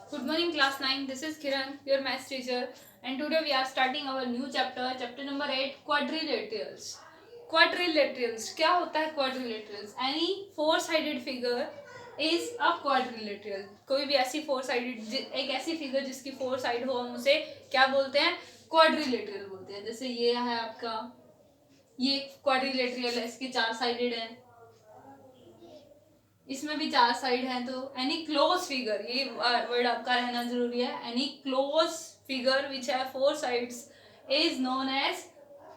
Good morning, class 9. This is Kiran, your maths teacher, and today we are starting our new chapter, chapter number 8, quadrilaterals. Quadrilaterals, क्या होता है quadrilaterals? Any four-sided figure is a quadrilateral. कोई भी ऐसी four-sided एक ऐसी figure जिसकी four side हो, हम उसे क्या बोलते हैं? quadrilateral बोलते हैं. जैसे ये है आपका, ये quadrilateral है, इसकी चार साइडेड है, इसमें भी चार साइड है. तो एनी क्लोज फिगर, ये वर्ड आपका रहना जरूरी है. एनी क्लोज फिगर विच है four sides is known as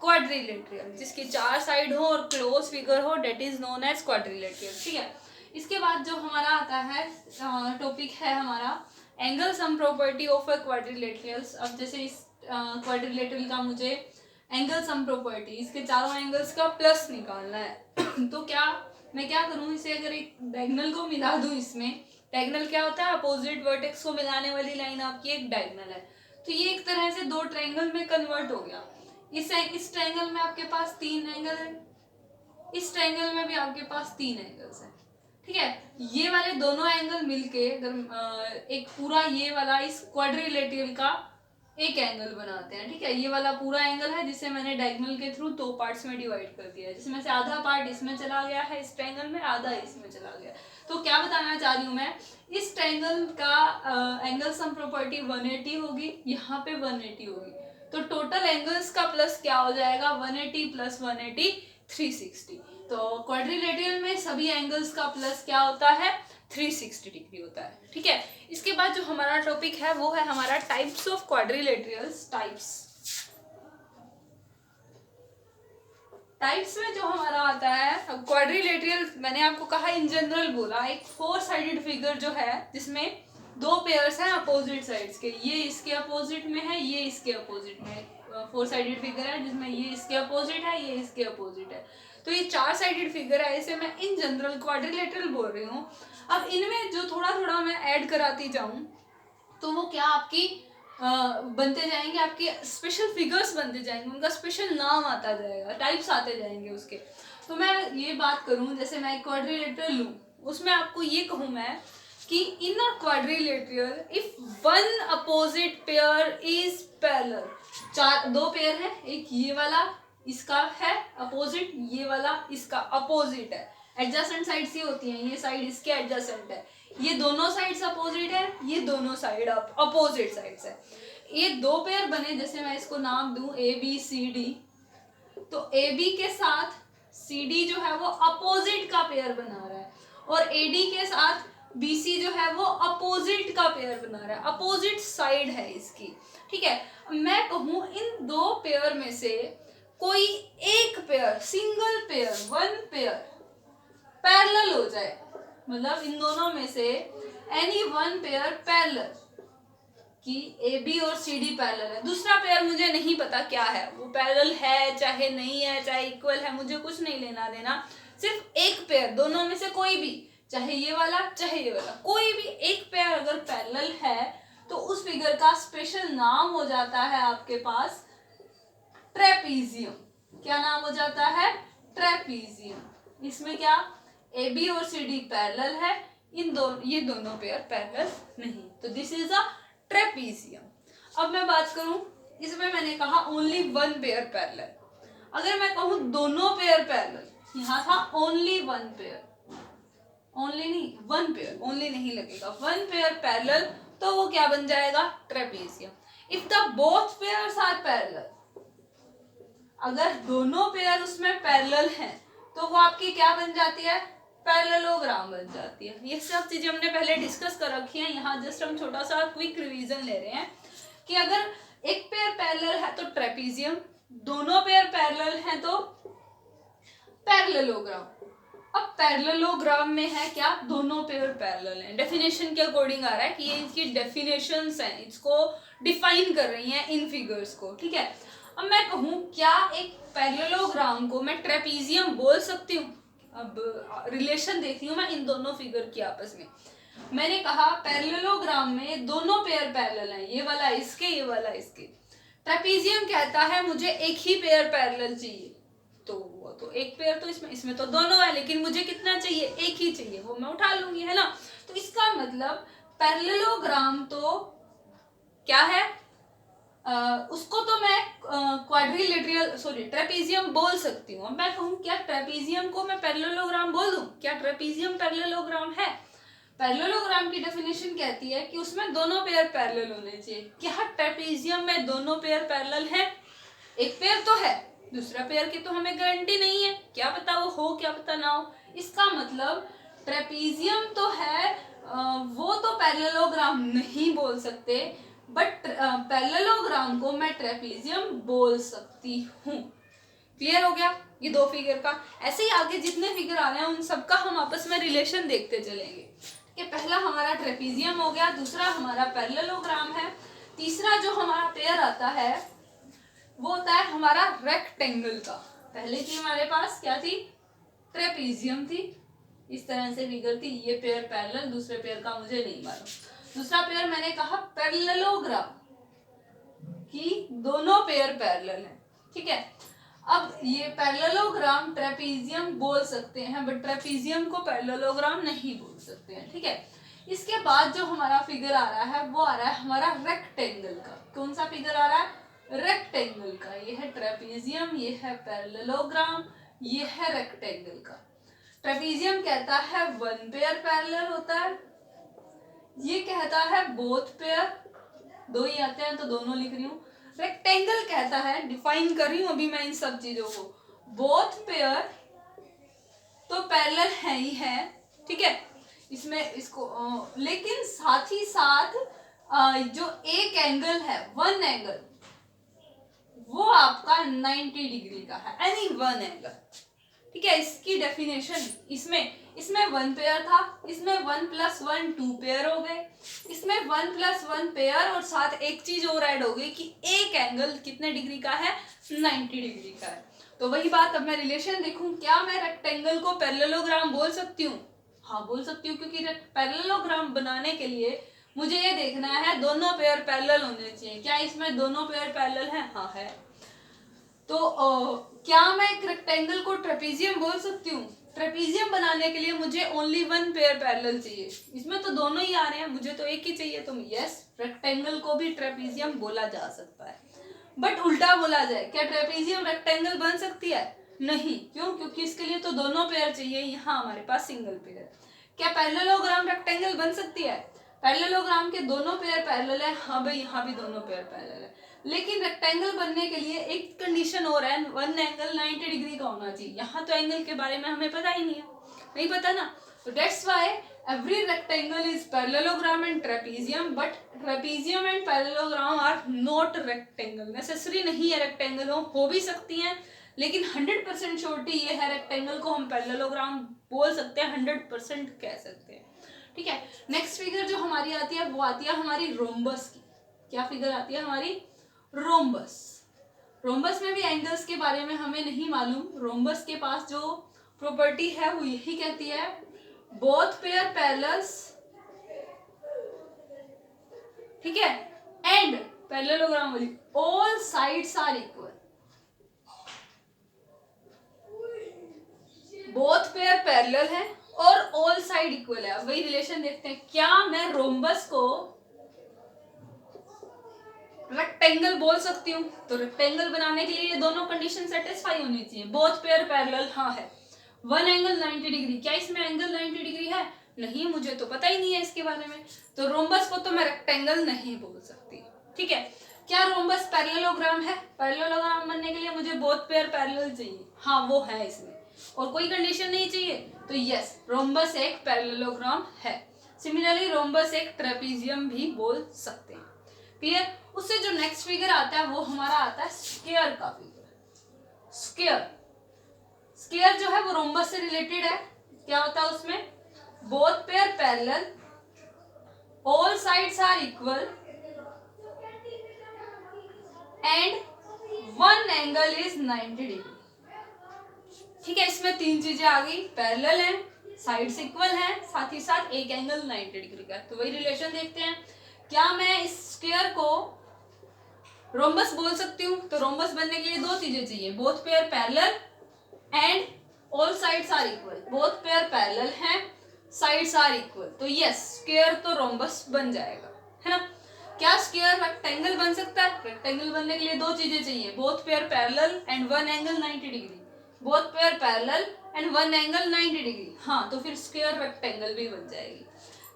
quadrilateral. जिसकी चार साइड हो और क्लोज फिगर हो, that is known as quadrilateral. ठीक है. इसके बाद जो हमारा आता है टॉपिक है हमारा angle sum property of a quadrilaterals. अब जैसे इस क्वाड्रिलेटरल का मुझे एंगल सम प्रॉपर्टी, इसके चारों एंगल्स का प्लस निकालना है. तो क्या मैं क्या करूं, इसे अगर एक डायगोनल को मिला दूं इसमें. डायगोनल क्या होता है? अपोजिट वर्टेक्स को मिलाने वाली लाइन आपकी एक डायगोनल है. तो ये एक तरह से दो ट्रायंगल में कन्वर्ट हो गया. इस ट्रायंगल में आपके पास तीन एंगल है, इस ट्रायंगल में भी आपके पास तीन एंगल्स हैं. ठीक है. ये वाले दोनों एंगल मिलके अगर एक पूरा ये वाला इस क्वाड्रिलेटरल का एक एंगल बनाते हैं. ठीक है. ये वाला पूरा एंगल है जिसे मैंने डायगोनल के थ्रू दो पार्ट्स में डिवाइड कर दिया है, जिसमें से आधा पार्ट इसमें चला गया है इस ट्रायंगल में, आधा इसमें चला गया. तो क्या बताना चाह रही हूँ मैं, इस ट्रायंगल का एंगल सम प्रॉपर्टी 180 होगी, यहाँ पे 180 होगी. तो टोटल एंगल्स का प्लस क्या हो जाएगा? 180 प्लस 180 360. तो क्वाड्रिलेटरल में सभी एंगल्स का प्लस क्या होता है? 360 डिग्री होता है. ठीक है. इसके बाद जो हमारा टॉपिक है वो है हमारा टाइप्स ऑफ क्वाड्रिलेटरल्स. टाइप्स में जो हमारा आता है क्वाड्रिलेटरल, मैंने आपको कहा इन जनरल बोला, एक फोर साइडेड फिगर जो है जिसमें दो पेयर्स हैं अपोजिट साइड्स के. ये इसके अपोजिट में है, ये इसके अपोजिट में है. फोर साइडेड फिगर है जिसमें ये इसके अपोजिट है, ये इसके अपोजिट है. तो ये चार साइडेड फिगर है, इसे मैं इन जनरल क्वाड्रिलेटरल बोल रही हूँ. अब इनमें जो थोड़ा थोड़ा मैं ऐड कराती जाऊं तो वो क्या आपकी बनते जाएंगे, आपके स्पेशल फिगर्स बनते जाएंगे, उनका स्पेशल नाम आता जाएगा, टाइप्स आते जाएंगे उसके. तो मैं ये बात करूं, जैसे मैं क्वाड्रिलेटरल लूं, उसमें आपको ये कहूं मैं कि in a quadrilateral if one opposite pair is parallel. चार दो पेयर है, एक ये वाला इसका है अपोजिट, ये वाला इसका अपोजिट है. एडजेसेंट साइड्स ही होती हैं, ये साइड इसके एडजेसेंट है, ये दोनों साइड्स अपोजिट है, ये दोनों साइड अपोजिट साइड्स है. ये दो पेयर बने, जैसे मैं इसको नाम दूं ए बी सी डी. तो ए बी के साथ सी डी जो है वो अपोजिट का पेयर बना रहा है, और ए डी के साथ बी सी जो है वो अपोजिट का पेयर बना रहा है, अपोजिट साइड है इसकी. ठीक है. मैं कहूं इन दो पेयर में से कोई एक pair, single pair, one pair parallel हो जाए, मतलब इन दोनों में से एनी वन पेयर पैरेलल, कि ए बी और सी डी पैरेलल है. दूसरा पेयर मुझे नहीं पता क्या है, वो पैरेलल है चाहे नहीं है, चाहे इक्वल है, मुझे कुछ नहीं लेना देना. सिर्फ एक पेयर, दोनों में से कोई भी, चाहे ये वाला चाहे ये वाला, कोई भी एक पेयर अगर पैरेलल है तो उस फिगर का स्पेशल नाम हो जाता है आपके पास ट्रेपीजियम. क्या नाम हो जाता है? ट्रेपीजियम. इसमें क्या ए बी और सी डी पैरेलल है, ये दोनों पेयर पैरेलल नहीं, तो दिस इज अ ट्रेपीजियम. अब मैं बात करूं, इसमें मैंने कहा ओनली वन पेयर पैरेलल. अगर मैं कहूं दोनों पेयर पैरेलल, यहां था ओनली वन पेयर, ओनली नहीं वन पेयर, ओनली नहीं लगेगा, वन पेयर पैरेलल, तो वो क्या बन जाएगा? Trapezium. If the both pairs are parallel, अगर दोनों पेयर उसमें पैरेलल हैं तो वो आपकी क्या बन जाती है? पैरेललोग्राम बन जाती है. ये सब चीजें हमने पहले डिस्कस कर रखी हैं, यहाँ जस्ट हम छोटा सा क्विक रिवीजन ले रहे हैं कि अगर एक पेयर पैरेलल है तो ट्रेपीजियम, दोनों पेयर पैरेलल हैं तो पैरेललोग्राम. अब पैरेललोग्राम में है क्या? दोनों पेयर पैरेलल हैं. डेफिनेशन के अकॉर्डिंग आ रहा है कि ये इसकी डेफिनेशंस हैं, इसको डिफाइन कर रही हैं इन फिगर्स को. ठीक है. अब मैं कहूं क्या एक पैरेललोग्राम को मैं ट्रेपीजियम बोल सकती हूँ? अब रिलेशन देख रही हूँ मैं इन दोनों फिगर की आपस में. मैंने कहा पैरेललोग्राम में दोनों पेयर पैरेलल हैं, ये वाला इसके, ये वाला इसके. ट्रेपीजियम कहता है मुझे एक ही पेयर पैरेलल चाहिए, तो वो तो एक पेयर, तो इसमें तो दोनों है, लेकिन मुझे कितना चाहिए? एक ही चाहिए, वो मैं उठा लूंगी, है ना. तो इसका मतलब पैरेललोग्राम तो क्या है, उसको तो मैं क्वाड्रिलेटरल सॉरी ट्रेपीजियम बोल सकती हूँ। मैं कहूँ क्या ट्रेपीजियम को मैं पैरेललोग्राम बोल दूं? क्या ट्रेपीजियम पैरेललोग्राम है? पैरेललोग्राम की डेफिनेशन कहती है कि उसमें दोनों पेयर पैरेलल होने चाहिए। क्या ट्रेपीजियम में दोनों पेयर पैरेलल है? एक पेयर तो है, दूसरा पेयर की तो हमें गारंटी नहीं है, क्या पता वो हो क्या पता ना हो। इसका मतलब ट्रेपीजियम तो है, वो तो पैरेललोग्राम नहीं बोल सकते, बट पैरेललोग्राम को मैं ट्रेपीजियम बोल सकती हूँ। क्लियर हो गया ये दो फिगर का। ऐसे ही आगे जितने फिगर आ रहे हैं उन सबका हम आपस में रिलेशन देखते चलेंगे कि पहला हमारा ट्रेपीजियम हो गया, दूसरा हमारा पैरेललोग्राम है, तीसरा जो हमारा पेयर आता है वो होता है हमारा रेक्टेंगल का। पहले की हमारे पास क्या थी? ट्रेपीजियम थी, इस तरह से फिगर थी, ये पेयर पैरेलल, दूसरे पेयर का मुझे नहीं मालूम। दूसरा पेयर मैंने कहा पैरेललोग्राम कि दोनों पेयर पैरेलल हैं, ठीक है। अब ये पैरेललोग्राम ट्रेपीजियम बोल सकते हैं, बट ट्रेपीजियम को पैरेललोग्राम नहीं बोल सकते हैं, ठीक है। इसके बाद जो हमारा फिगर आ रहा है वो आ रहा है हमारा रेक्टेंगल का। कौन सा फिगर आ रहा है? रेक्टेंगल का। ये है ट्रेपीजियम, ये है पैरेललोग्राम, ये है रेक्टेंगल का। ट्रेपीजियम कहता है वन पेयर पैरेलल होता है, ये कहता है बोथ पेयर, दो ही आते हैं तो दोनों लिख रही हूँ। रेक्टेंगल कहता है, डिफाइन कर रही हूँ अभी मैं इन सब चीजों को, बोथ पेयर तो पैरेलल है ही है, ठीक है। इसमें इसको लेकिन साथ ही साथ जो एक एंगल है, वन एंगल, वो आपका 90 डिग्री का है, एनी वन एंगल, ठीक है। इसकी डेफिनेशन इसमें वन पेयर था, इसमें 1 + 1 2 पेयर हो गए, इसमें 1 + 1 पेयर और साथ एक चीज और ऐड हो गई कि एक एंगल कितने डिग्री का है? 90 डिग्री का है। तो वही बात, अब मैं रिलेशन देखूं, क्या मैं रेक्टेंगल को पैरेललोग्राम बोल सकती हूँ? हाँ बोल सकती हूँ, क्योंकि पैरेललोग्राम बनाने के लिए मुझे ये देखना है दोनों पेयर पैरेलल होने चाहिए। क्या इसमें दोनों पेयर पैरेलल हैं? हाँ है। तो क्या मैं एक रेक्टेंगल को ट्रेपीजियम बोल सकती हूँ? ट्रेपीजियम बनाने के लिए मुझे ओनली वन पेयर पैरेलल चाहिए, इसमें तो दोनों ही आ रहे हैं, मुझे तो एक ही चाहिए। तो यस, रेक्टेंगल को भी ट्रेपीजियम बोला जा सकता है। बट उल्टा बोला जाए, क्या ट्रेपीजियम रेक्टेंगल बन सकती है? नहीं। क्यों? क्योंकि इसके लिए तो दोनों पेयर चाहिए, यहाँ हमारे पास सिंगल पेयर। क्या पैरेललोग्राम रेक्टेंगल बन सकती है? पैरेललोग्राम के दोनों पेयर पैरेलल है, हाँ भाई यहाँ भी दोनों पेयर पैरेलल है, लेकिन रेक्टेंगल बनने के लिए एक कंडीशन और है, वन एंगल 90 डिग्री का होना चाहिए। यहाँ तो एंगल के बारे में हमें पता ही नहीं है, नहीं पता ना, तो that's why every rectangle is parallelogram and trapezium, but trapezium and parallelogram are not rectangle. Necessary नहीं है रेक्टेंगल हो भी सकती हैं, लेकिन 100% श्योरिटी ये है रेक्टेंगल को हम पैरेललोग्राम बोल सकते हैं, 100% कह सकते हैं, ठीक है। नेक्स्ट फिगर जो हमारी आती है वो आती है हमारी रोम्बस की। क्या फिगर आती है हमारी? रोम्बस। रोम्बस में भी एंगल्स के बारे में हमें नहीं मालूम। रोम्बस के पास जो प्रॉपर्टी है वो यही कहती है, बोथ पेयर पैरेलल्स, ठीक है, एंड पैरेललोग्राम वाली all sides are equal. Both pair parallel है और ऑल साइड इक्वल है। अब वही रिलेशन देखते हैं, क्या मैं रोम्बस को रेक्टेंगल बोल सकती हूँ? तो रेक्टेंगल बनाने के लिए ये दोनों कंडीशन सेटिस्फाई होनी चाहिए। बोथ पेयर पैरेलल, हाँ है, वन एंगल 90 डिग्री। क्या इसमें एंगल 90 डिग्री है? नहीं, मुझे तो पता ही नहीं है इसके बारे में, तो रोम्बस को तो मैं रेक्टेंगल नहीं बोल सकती, ठीक है। क्या रोम्बस पैरेललोग्राम है? पैरेललोग्राम बनने के लिए मुझे बोथ पेयर पैरेलल चाहिए, हाँ वो है इसमें, और कोई कंडीशन नहीं चाहिए, तो यस, रोम्बस एक पैरेललोग्राम है। सिमिलरली रोम्बस एक ट्रेपीजियम भी बोल सकते हैं। क्लियर? उससे जो नेक्स्ट फिगर आता है वो हमारा आता है स्क्वायर का फिगर। स्क्वायर जो है वो रोम्बस से रिलेटेड है। क्या होता है उसमें? Both pair parallel, all sides are equal and one angle is 90 degree, ठीक है। इसमें तीन चीजें आ गई, पैरेलल है, साइड्स इक्वल है, साथ ही साथ एक एंगल 90 डिग्री का। तो वही रिलेशन देखते हैं, क्या मैं इस स्क्वायर को रोम्बस बोल सकती हूँ? तो रोम्बस बनने के लिए दो चीजें चाहिए, both pair parallel and all sides are equal. Both pair parallel हैं, साइड्स आर इक्वल, तो यस स्क्वायर तो रोम्बस बन जाएगा, है ना। क्या स्क्वायर रेक्टेंगल बन सकता है? रेक्टेंगल बनने के लिए दो चीजें चाहिए, both pair parallel and one angle 90 degree, both pair parallel and one angle 90 degree. हाँ, तो फिर स्क्वायर रेक्टेंगल भी बन जाएगी।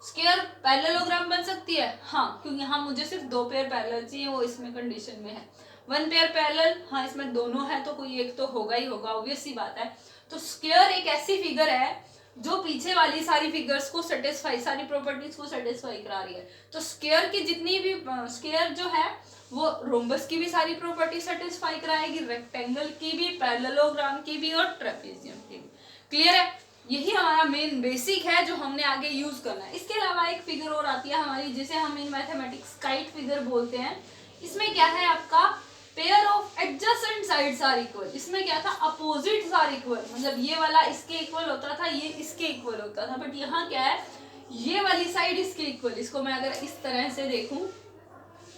स्क्वायर पैरेललोग्राम बन सकती है, हाँ, क्योंकि यहाँ मुझे सिर्फ दो पेयर पैरेलल चाहिए, वो इसमें कंडीशन में है। वन पेयर पैरेलल, हाँ इसमें दोनों है तो कोई एक तो होगा ही होगा, ऑब्वियस सी बात है। तो स्क्वायर एक ऐसी फिगर है जो पीछे वाली सारी फिगर्स को सेटिस्फाई, सारी प्रॉपर्टीज को सेटिस्फाई करा रही है। तो स्क्वायर की जितनी भी स्क्वायर जो है वो रोम्बस की भी सारी प्रॉपर्टी सेटिस्फाई कराएगी, रेक्टेंगल की भी, पैरेललोग्राम की भी और ट्रेपेजियम की भी। क्लियर है? यही हमारा मेन बेसिक है जो हमने आगे यूज करना है। इसके अलावा एक फिगर और आती है हमारी, जिसे हम इन मैथमेटिक्स काइट फिगर बोलते हैं। इसमें क्या है आपका, pair of adjacent sides are equal. इसमें क्या था, अपोजिट्स आर इक्वल, मतलब ये वाला इसके इक्वल होता था, ये इसके इक्वल होता था, बट यहाँ क्या है, ये वाली साइड इसके इक्वल। इसको मैं अगर इस तरह से देखूं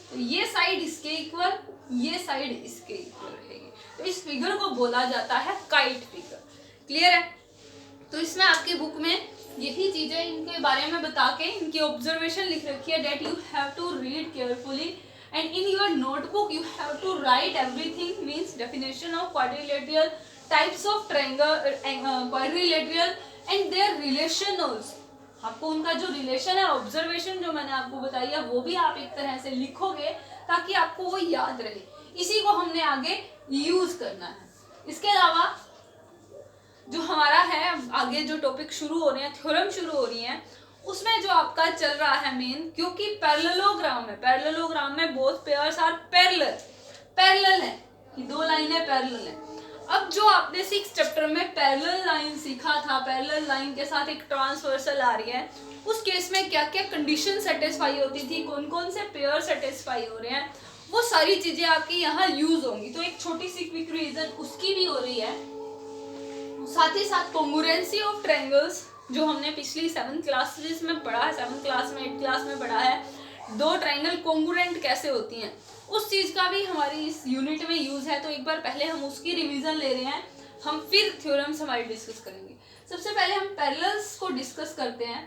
तो ये साइड इसके इक्वल, ये साइड इसके इक्वल रहेगी। तो इस फिगर को बोला जाता है काइट फिगर। क्लियर है? तो इसमें आपकी बुक में यही चीजें इनके बारे में बता के इनकी ऑब्जर्वेशन लिख रखी है, that you have to read carefully and in your notebook you have to write everything, means definition of quadrilateral, types of triangle, quadrilateral and their relation also। आपको उनका जो रिलेशन है, ऑब्जर्वेशन जो मैंने आपको बताई है, वो भी आप एक तरह से लिखोगे ताकि आपको वो याद रहे। इसी को हमने आगे यूज करना है। इसके अलावा जो हमारा है आगे जो टॉपिक शुरू हो रहे हैं, थ्योरम शुरू हो रही हैं, उसमें जो आपका चल रहा है मेन, क्योंकि पैरेललोग्राम है, पैरेललोग्राम में both pairs are parallel, parallel है, ये दो लाइनें पैरेलल है। अब जो आपने 6 चैप्टर में पैरेलल लाइन सीखा था, पैरेलल लाइन के साथ एक ट्रांसवर्सल आ रही है, उस केस में क्या क्या कंडीशन सेटिस्फाई होती थी, कौन कौन से पेयर सेटिस्फाई हो रहे हैं, वो सारी चीजें आपकी यहाँ यूज होंगी। तो एक छोटी सी क्विक रिवीजन उसकी भी हो रही है। साथ ही साथ कॉन्ग्रुएंसी ऑफ ट्रायंगल्स जो हमने पिछली 7th क्लासेस में पढ़ा है, 7th क्लास में 8th क्लास में पढ़ा है, दो ट्रायंगल कॉन्ग्रुएंट कैसे होती हैं, उस चीज का भी हमारी इस यूनिट में यूज है। तो एक बार पहले हम उसकी रिवीजन ले रहे हैं, हम फिर थ्योरम्स हमारे डिस्कस करेंगे। सबसे पहले हम पैरेलल्स को डिस्कस करते हैं।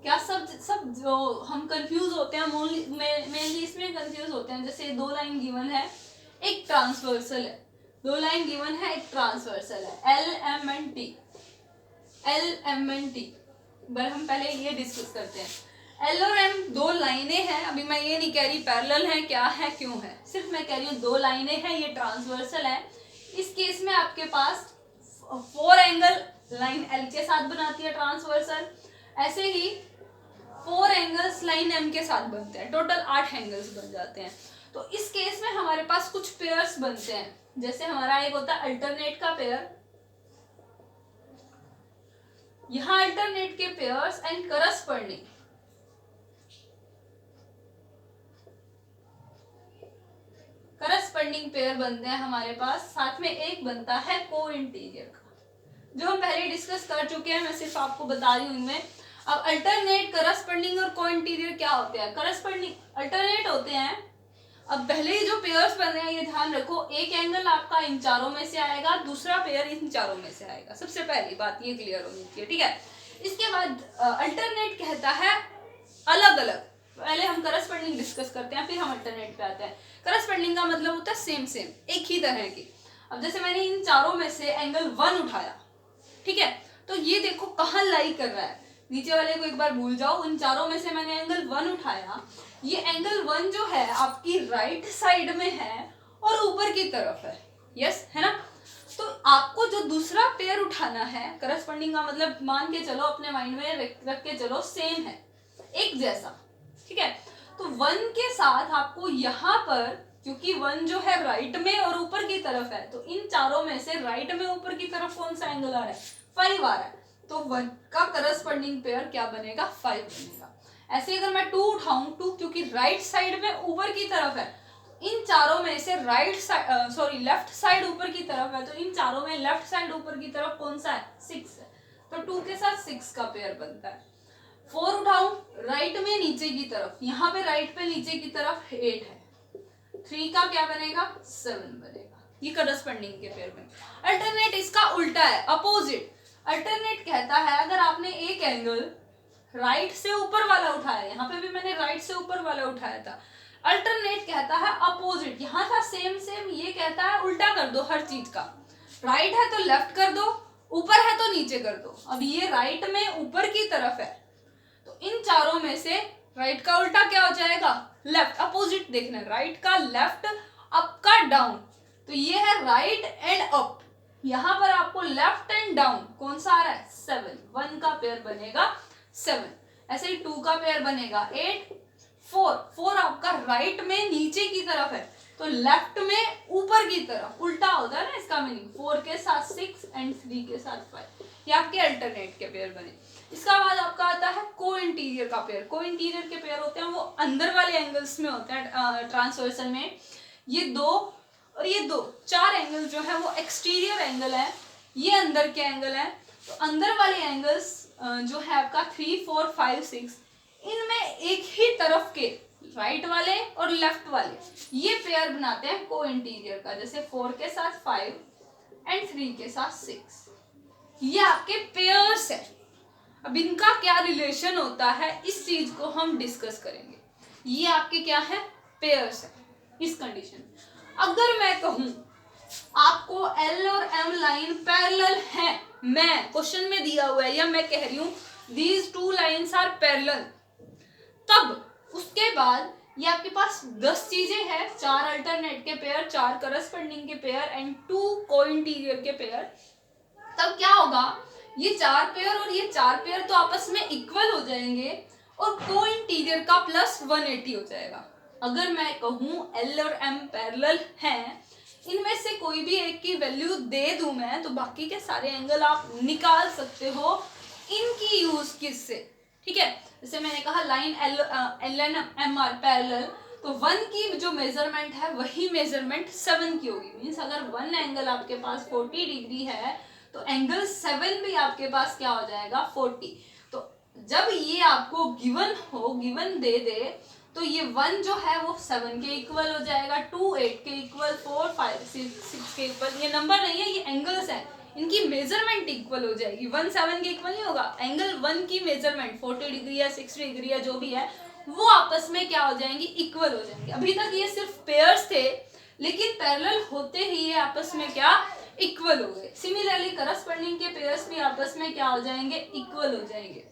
क्या सब जो हम कंफ्यूज होते हैं, मेनली इसमें कंफ्यूज होते हैं, जैसे दो लाइन गिवन है, एक ट्रांसवर्सल है, दो लाइन गिवन है, एक ट्रांसवर्सल है, L M and T, L M and T. पर हम पहले ये डिस्कस करते हैं। एल और एम दो लाइनें हैं, अभी मैं ये नहीं कह रही पैरेलल है, क्या है, क्यों है, सिर्फ मैं कह रही हूँ दो लाइनें हैं, ये ट्रांसवर्सल है। इस केस में आपके पास 4 एंगल लाइन एल के साथ बनाती है ट्रांसवर्सल, ऐसे ही 4 एंगल्स लाइन एम के साथ बनते हैं, टोटल 8 एंगल्स बन जाते हैं। तो इस केस में हमारे पास कुछ पेयर्स बनते हैं, जैसे हमारा एक होता है अल्टरनेट का पेयर, यहां अल्टरनेट के pairs and corresponding, corresponding pair बनते हैं हमारे पास। साथ में एक बनता है को इंटीरियर का, जो हम पहले डिस्कस कर चुके हैं, मैं सिर्फ आपको बता रही हूँ इनमें। अब अल्टरनेट, करस्पॉन्डिंग और को इंटीरियर क्या होते हैं? करस्पॉन्डिंग अल्टरनेट होते हैं, अब पहले ही जो पेयर्स बन रहे हैं ये ध्यान रखो, एक एंगल आपका इन चारों में से आएगा, दूसरा पेयर इन चारों में से आएगा। सबसे पहली बात ये क्लियर होनी चाहिए, ठीक है। इसके बाद अल्टरनेट कहता है अलग अलग। पहले हम करस्पॉन्डिंग डिस्कस करते हैं, फिर हम अल्टरनेट पे आते हैं। करस्पॉन्डिंग का मतलब होता है सेम सेम, एक ही तरह की। अब जैसे मैंने इन चारों में से एंगल 1 उठाया, ठीक है, तो ये देखो कहाँ लाई कर रहा है, नीचे वाले को एक बार भूल जाओ, इन चारों में से मैंने एंगल 1 उठाया, ये एंगल 1 जो है आपकी राइट साइड में है और ऊपर की तरफ है, यस है ना। तो आपको जो दूसरा पेयर उठाना है, करस्पॉन्डिंग का मतलब मान के चलो, अपने माइंड में रख के चलो, सेम है, एक जैसा, ठीक है। तो 1 के साथ आपको यहाँ पर, क्योंकि 1 जो है राइट में और ऊपर की तरफ है, तो इन चारों में से राइट में ऊपर की तरफ कौन सा एंगल आ रहा है? 5 आ रहा है, तो 1 का करस्पॉन्डिंग पेयर क्या बनेगा? 5 बनेगा। ऐसे अगर मैं 2 उठाऊं, 2 क्योंकि राइट साइड में ऊपर की तरफ है, इन चारों में से राइट साइड लेफ्ट साइड ऊपर की तरफ है, तो इन चारों में लेफ्ट साइड ऊपर की तरफ कौन सा है? 6 है, तो 2 के साथ 6 का पेयर बनता है। 4 उठाऊं, राइट में नीचे की तरफ, यहाँ पे राइट पे नीचे की तरफ 8 है, 3 का क्या बनेगा? 7 बनेगा। ये करस्पॉन्डिंग के पेयर बने। अल्टरनेट इसका उल्टा है, अपोजिट। अल्टरनेट कहता है अगर आपने एक एंगल राइट से ऊपर वाला उठाया, यहाँ पे भी मैंने राइट से ऊपर वाला उठाया था, अल्टरनेट कहता है अपोजिट, यहाँ था सेम सेम, ये कहता है उल्टा कर दो हर चीज का, राइट है तो लेफ्ट कर दो, ऊपर है तो नीचे कर दो। अब ये राइट में ऊपर की तरफ है तो इन चारों में से राइट का उल्टा क्या हो जाएगा, लेफ्ट। अपोजिट देखना, राइट का लेफ्ट, अप का डाउन, तो ये है राइट एंड अप, यहाँ पर आपको लेफ्ट एंड डाउन कौन सा आ रहा है, 7, 1 का पेयर बनेगा 7, ऐसे ही 2 का पेयर बनेगा 8, 4 आपका राइट में नीचे की तरफ है तो लेफ्ट में ऊपर की तरफ, उल्टा होता है ना इसका मीनिंग, 4 के साथ 6 एंड 3 के साथ 5, ये आपके अल्टरनेट के पेयर बने। इसका बाद आपका आता है को इंटीरियर का पेयर। को इंटीरियर के पेयर होते हैं वो अंदर वाले एंगल्स में होते हैं ट्रांसवर्सल में, ये 2 और ये 2, 4 एंगल जो है वो एक्सटीरियर एंगल है, ये अंदर के एंगल है। तो अंदर वाले एंगल्स जो है आपका 3, 4, 5, 6, इनमें एक ही तरफ के राइट वाले और लेफ्ट वाले ये पेयर बनाते हैं को इंटीरियर का, जैसे 4 के साथ 5 एंड 3 के साथ 6, ये आपके पेयर्स है। अब इनका क्या रिलेशन होता है इस चीज को हम डिस्कस करेंगे। ये आपके क्या है, पेयर्स है। इस कंडीशन में अगर मैं कहूं आपको एल और एम लाइन पैरेलल है, मैं क्वेश्चन में दिया हुआ है या मैं कह रही हूं दीज 2 लाइन्स आर पैरेलल, तब उसके बाद ये आपके पास 10 चीजें हैं, 4 अल्टरनेट के पेयर, 4 करस्पॉन्डिंग के पेयर एंड 2 को इंटीरियर के पेयर। तब क्या होगा, ये 4 पेयर और ये 4 पेयर तो आपस में इक्वल हो जाएंगे और को इंटीरियर का प्लस 180 हो जाएगा। अगर मैं कहूं एल और एम पैरेलल हैं, इनमें से कोई भी एक की वैल्यू दे दूं मैं, तो बाकी के सारे एंगल आप निकाल सकते हो इनकी यूज किससे, ठीक है। जैसे मैंने कहा line L and M are parallel, तो 1 की जो मेजरमेंट है वही मेजरमेंट 7 की होगी। मीन्स अगर 1 एंगल आपके पास 40 डिग्री है तो एंगल 7 भी आपके पास क्या हो जाएगा, 40। तो जब ये आपको गिवन हो, गिवन दे दे, तो ये 1 जो है वो 7 के इक्वल हो जाएगा, 2 8 के इक्वल, 4 5 6 के इक्वल। ये नंबर नहीं है, ये एंगल्स हैं, इनकी मेजरमेंट इक्वल हो जाएगी। 1 7 के इक्वल नहीं होगा, एंगल 1 की मेजरमेंट 40 डिग्री या 60 डिग्री या जो भी है वो आपस में क्या हो जाएंगी, इक्वल हो जाएंगे। अभी तक ये सिर्फ पेयर्स थे, लेकिन पैरेलल होते ही ये आपस में क्या, इक्वल हो गए। सिमिलरली करस्पॉन्डिंग के पेयर्स भी आपस में क्या हो जाएंगे, इक्वल हो जाएंगे।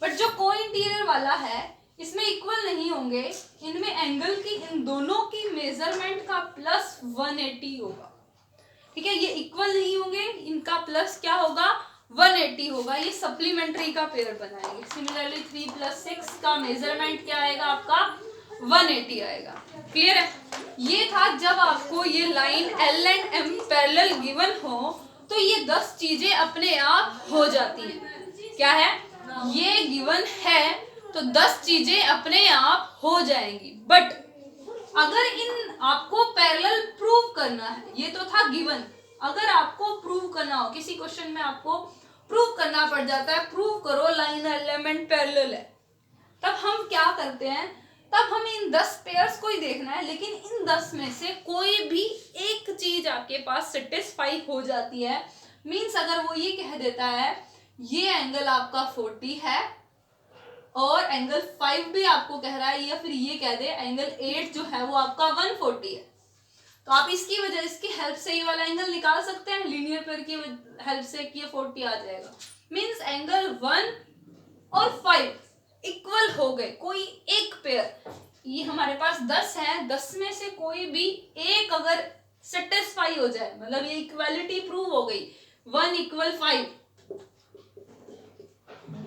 बट जो को इंटीरियर वाला है इसमें इक्वल नहीं होंगे, इनमें एंगल की इन दोनों की मेजरमेंट का प्लस 180 होगा, ठीक है। ये इक्वल नहीं होंगे, इनका प्लस क्या होगा, 180 होगा। ये सप्लीमेंट्री का पेयर बनाएंगे। सिमिलरली 3 + 6 का मेजरमेंट क्या आएगा आपका, 180 आएगा। क्लियर है। ये था जब आपको ये line L and M parallel given हो तो ये 10 चीजें अपने आप हो जाती हैं। क्या है, ये गिवन है तो 10 चीजें अपने आप हो जाएंगी। बट अगर इन आपको पैरेलल प्रूव करना है, ये तो था गिवन, अगर आपको प्रूव करना हो, किसी क्वेश्चन में आपको प्रूव करना पड़ जाता है, प्रूव करो लाइन एलिमेंट पैरेलल है, तब हम क्या करते हैं, तब हमें इन 10 पेयर्स को ही देखना है, लेकिन इन 10 में से कोई भी एक चीज आपके पास सेटिस्फाई हो जाती है। मीन्स अगर वो ये कह देता है ये एंगल आपका 40 है और एंगल 5 भी आपको कह रहा है, या फिर ये कह दे एंगल 8 जो है वो आपका 140 है, तो आप इसकी वजह, इसकी हेल्प से ये वाला एंगल निकाल सकते हैं लीनियर पेयर की हेल्प से कि ये 40 आ जाएगा। मीन्स एंगल 1 और 5 इक्वल हो गए, कोई एक पेयर, ये हमारे पास 10 है, 10 में से कोई भी एक अगर सेटिस्फाई हो जाए, मतलब ये इक्वालिटी प्रूव हो गई, 1 = 5,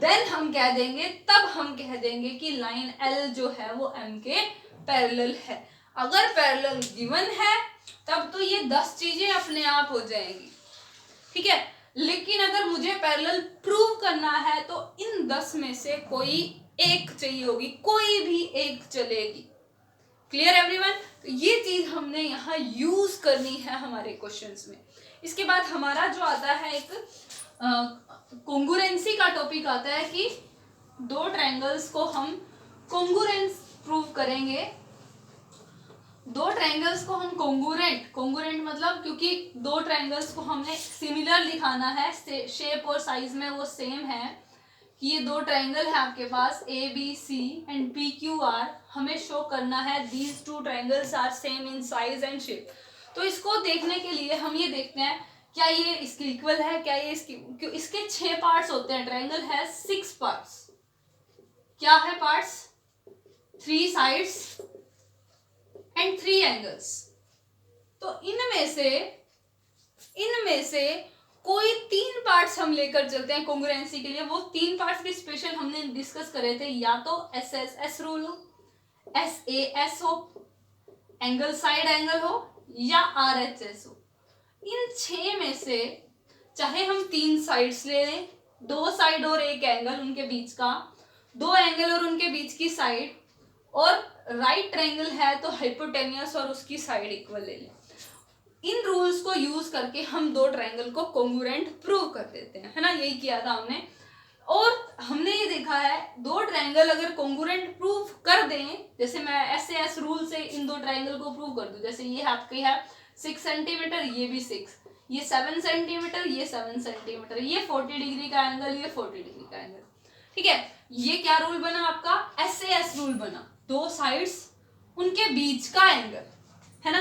देन हम कह देंगे, तब हम कह देंगे कि लाइन एल जो है वो एम के पैरेलल है। अगर पैरेलल गिवन है तब तो ये 10 चीजें अपने आप हो जाएंगी, ठीक है। लेकिन अगर मुझे पैरेलल प्रूव करना है तो इन 10 में से कोई एक चाहिए होगी, कोई भी एक चलेगी। Clear everyone. तो ये चीज हमने यहाँ यूज करनी है हमारे क्वेश्चंस में। इसके बाद हमारा जो आता है एक कोंगुरेंसी का टॉपिक आता है कि 2 ट्रायंगल्स को हम कोंगुरेंस प्रूव करेंगे। दो ट्रायंगल्स को हम कोंगुरेंट मतलब क्योंकि दो ट्रायंगल्स को हमने सिमिलर दिखाना है, शेप और साइज में वो सेम है, कि ये दो ट्रायंगल है आपके पास A B C and P Q R, हमें शो करना है these two triangles are same in size and shape. तो इसको देखने के लिए हम ये देखते हैं क्या ये इसके इक्वल है, क्या ये इसके 6 पार्ट्स होते हैं, ट्रायंगल है 6 पार्ट्स। क्या है पार्ट्स? 3 sides and 3 angles. तो इनमें से कोई 3 पार्ट्स हम लेकर चलते हैं कॉन्ग्रुएंसी के लिए। वो 3 पार्ट्स भी स्पेशल हमने डिस्कस करे थे, या तो SSS रूल हो, SAS हो, एंगल साइड एंगल हो, या RHS हो। इन 6 में से चाहे हम 3 साइड्स ले लें, 2 साइड और 1 एंगल उनके बीच का, 2 एंगल और उनके बीच की साइड, और राइट ट्रायंगल है तो हाइपोटेन्यूस और उसकी साइड इक्वल ले लें। इन रूल्स को यूज करके हम दो ट्रायंगल को कोंगुरेंट प्रूव कर देते हैं, है ना। यही किया था हमने, और हमने ये देखा है दो ट्रायंगल अगर कोंगुरेंट प्रूव कर दें, जैसे मैं SAS रूल से इन दो ट्रायंगल को प्रूव कर दूं, जैसे ये आपके है 6 सेंटीमीटर, ये भी 6, ये 7 सेंटीमीटर, ये 7 सेंटीमीटर, ये 40 डिग्री का एंगल, ये 40 डिग्री का एंगल, ठीक है। ये क्या रूल बना आपका? SAS रूल बना, दो साइड्स उनके बीच का एंगल, है ना।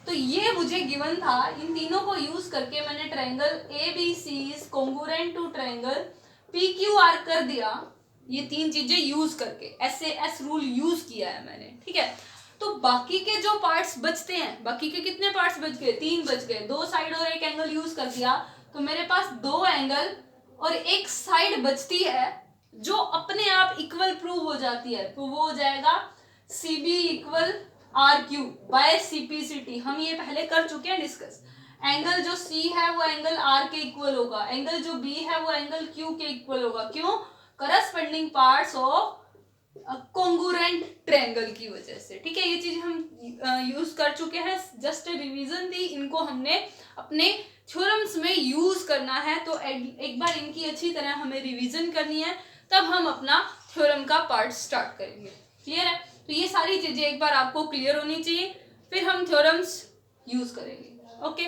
तो ये मुझे गिवन था, इन तीनों को यूज करके मैंने triangle ABC is congruent to triangle PQR कर दिया। ये 3 चीजें यूज करके SAS रूल यूज किया है मैंने, ठीक है। तो बाकी के जो पार्ट्स बचते हैं, बाकी के कितने पार्ट्स बच गए? 3 बच गए। 2 साइड और 1 एंगल यूज कर दिया, तो मेरे पास 2 एंगल और 1 साइड बचती है जो अपने आप इक्वल प्रूव हो जाती है। तो वो हो जाएगा CB equal RQ by CPCT। हम ये पहले कर चुके हैं डिस्कस। एंगल जो C है वो एंगल R के इक्वल होगा, एंगल जो B है वो एंगल Q के इक्वल होगा। क्यों? करस्पॉन्डिंग पार्ट्स ऑफ कोंगुरेंट ट्रायंगल की वजह से, ठीक है। ये चीज हम यूज कर चुके हैं, जस्ट रिवीजन थी, इनको हमने अपने थ्योरम्स में यूज करना है। तो एक बार इनकी अच्छी तरह हमें रिवीजन करनी है, तब हम अपना थ्योरम का पार्ट स्टार्ट करेंगे। क्लियर है? तो ये सारी चीजें एक बार आपको क्लियर होनी चाहिए, फिर हम थ्योरम्स यूज करेंगे। ओके।